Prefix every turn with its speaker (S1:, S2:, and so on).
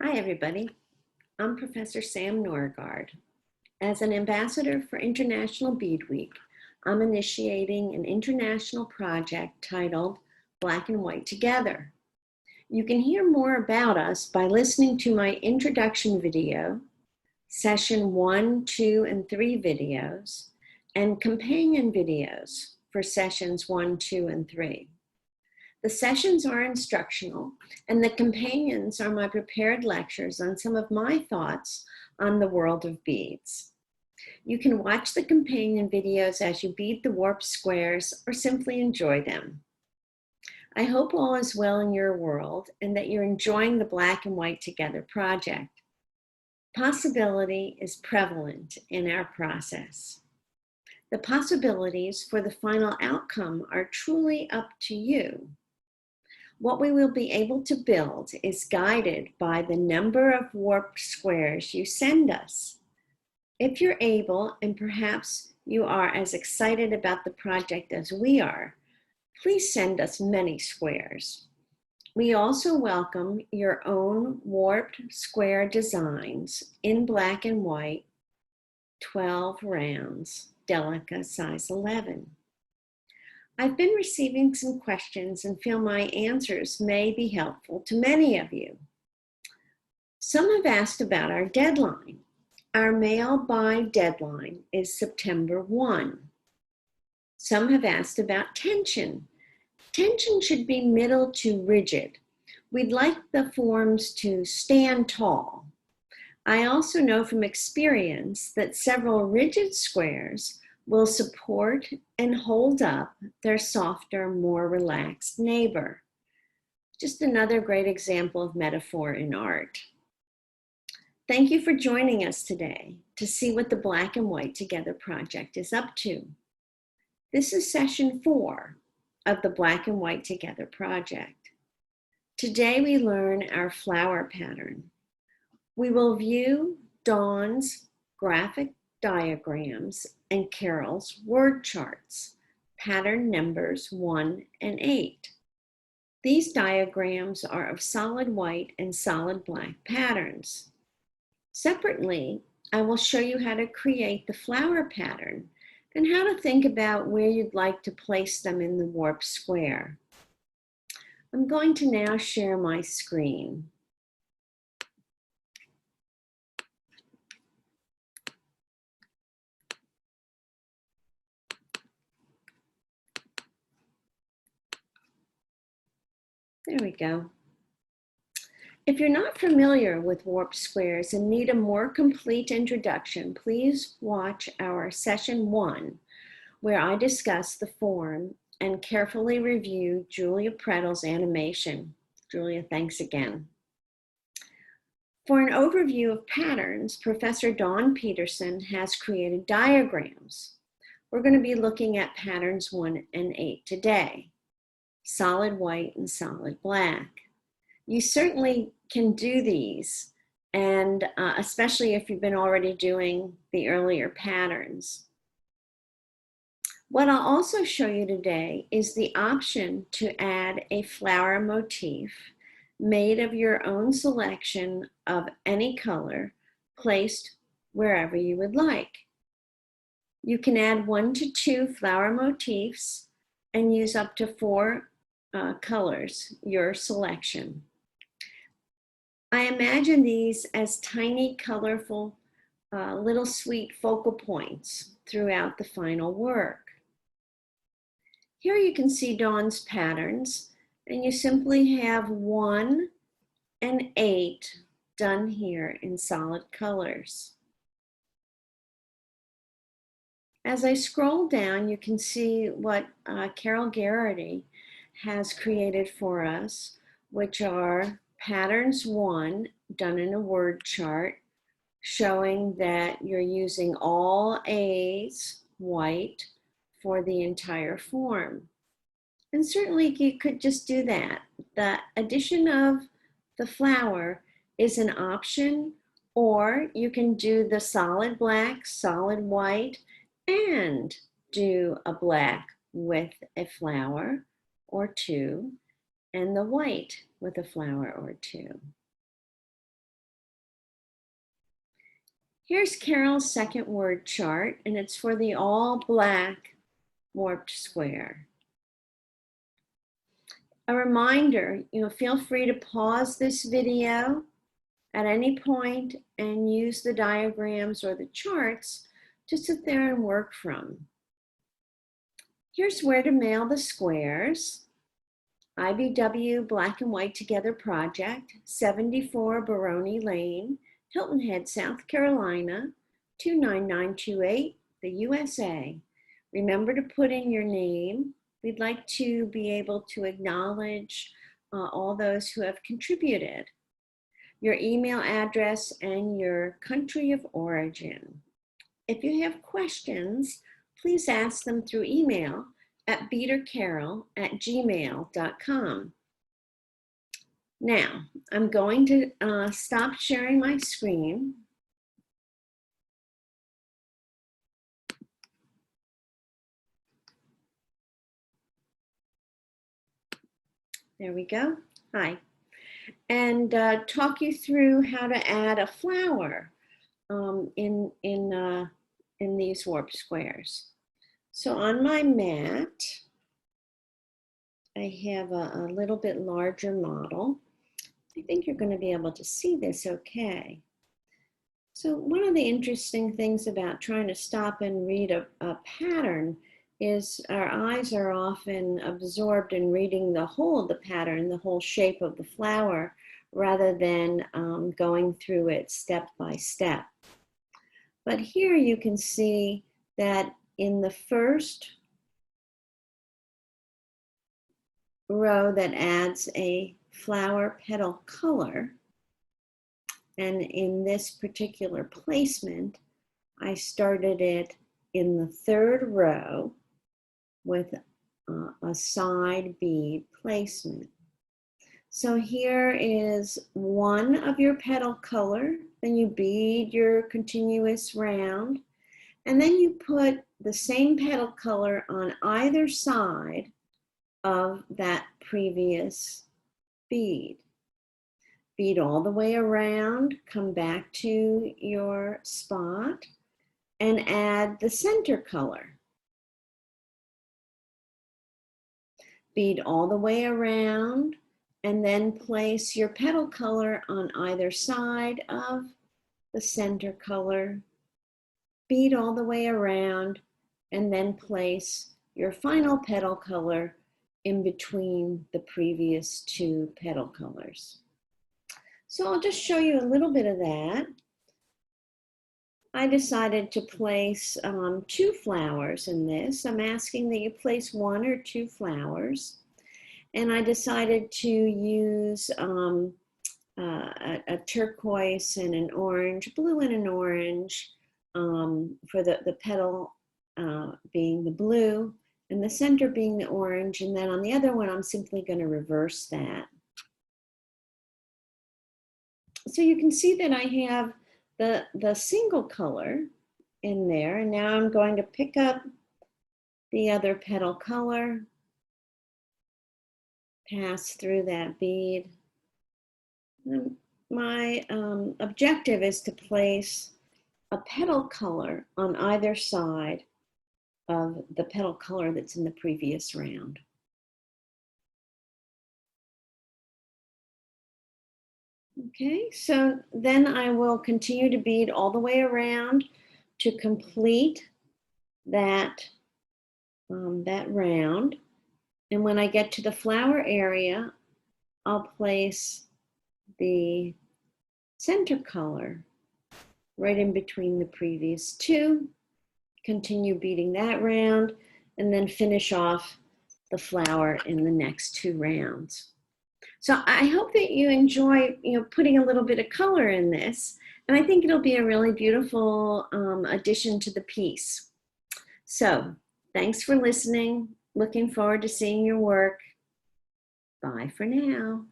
S1: Hi, everybody. I'm Professor Sam Norgard. As an ambassador for International Bead Week, I'm initiating an international project titled Black and White Together. You can hear more about us by listening to my introduction video, session 1, 2, and 3 videos, and companion videos for sessions 1, 2, and 3. The sessions are instructional, and the companions are my prepared lectures on some of my thoughts on the world of beads. You can watch the companion videos as you bead the warped squares or simply enjoy them. I hope all is well in your world and that you're enjoying the Black and White Together project. Possibility is prevalent in our process. The possibilities for the final outcome are truly up to you. What we will be able to build is guided by the number of warped squares you send us. If you're able, and perhaps you are as excited about the project as we are, please send us many squares. We also welcome your own warped square designs in black and white, 12 rounds, Delica size 11. I've been receiving some questions and feel my answers may be helpful to many of you. Some have asked about our deadline. Our mail by deadline is September 1. Some have asked about tension. Tension should be middle to rigid. We'd like the forms to stand tall. I also know from experience that several rigid squares will support and hold up their softer, more relaxed neighbor. Just another great example of metaphor in art. Thank you for joining us today to see what the Black and White Together project is up to. This is session 4 of the Black and White Together project. Today we learn our flower pattern. We will view Dawn's graphic diagrams and Carol's word charts, pattern numbers 1 and 8. These diagrams are of solid white and solid black patterns. Separately, I will show you how to create the flower pattern and how to think about where you'd like to place them in the warp square. I'm going to now share my screen. There we go. If you're not familiar with warped squares and need a more complete introduction, please watch our session 1, where I discuss the form and carefully review Julia Prettle's animation. Julia, thanks again. For an overview of patterns, Professor Dawn Peterson has created diagrams. We're going to be looking at patterns 1 and 8 today. Solid white and solid black. You certainly can do these, and especially if you've been already doing the earlier patterns. What I'll also show you today is the option to add a flower motif made of your own selection of any color placed wherever you would like. You can add 1 to 2 flower motifs and use up to 4 colors, your selection. I imagine these as tiny, colorful, little sweet focal points throughout the final work. Here you can see Dawn's patterns, and you simply have 1 and 8 done here in solid colors. As I scroll down, you can see what Carol Garrity has created for us, which are patterns 1 done in a word chart, showing that you're using all A's white for the entire form. And certainly you could just do that. The addition of the flower is an option, or you can do the solid black, solid white, and do a black with a flower or 2, and the white with a flower or 2. Here's Carol's second word chart, and it's for the all black warped square. A reminder, feel free to pause this video at any point and use the diagrams or the charts to sit there and work from. Here's where to mail the squares. IBW Black and White Together Project, 74 Baroni Lane, Hilton Head, South Carolina, 29928, the USA. Remember to put in your name. We'd like to be able to acknowledge all those who have contributed, your email address, and your country of origin. If you have questions, please ask them through email at beatercarol@gmail.com. Now, I'm going to stop sharing my screen. There we go. Hi. And talk you through how to add a flower in these warp squares. So on my mat, I have a little bit larger model. I think you're going to be able to see this okay. So one of the interesting things about trying to stop and read a pattern is our eyes are often absorbed in reading the whole of the pattern, the whole shape of the flower, rather than going through it step by step. But here you can see that in the first row that adds a flower petal color, and in this particular placement, I started it in the third row with a side bead placement. So here is one of your petal color, then you bead your continuous round, and then you put the same petal color on either side of that previous bead. Bead all the way around, come back to your spot, and add the center color. Bead all the way around, and then place your petal color on either side of the center color. Bead all the way around, and then place your final petal color in between the previous two petal colors. So I'll just show you a little bit of that. I decided to place 2 flowers in this. I'm asking that you place 1 or 2 flowers. And I decided to use a turquoise and an orange, blue and an orange, for the petal being the blue and the center being the orange. And then on the other one, I'm simply going to reverse that. So you can see that I have the single color in there, and now I'm going to pick up the other petal color, pass through that bead. And my objective is to place a petal color on either side of the petal color that's in the previous round. Okay, so then I will continue to bead all the way around to complete that, that round. And when I get to the flower area, I'll place the center color right in between the previous 2, continue beading that round, and then finish off the flower in the next 2 rounds. So I hope that you enjoy, putting a little bit of color in this, and I think it'll be a really beautiful addition to the piece. So thanks for listening. Looking forward to seeing your work. Bye for now.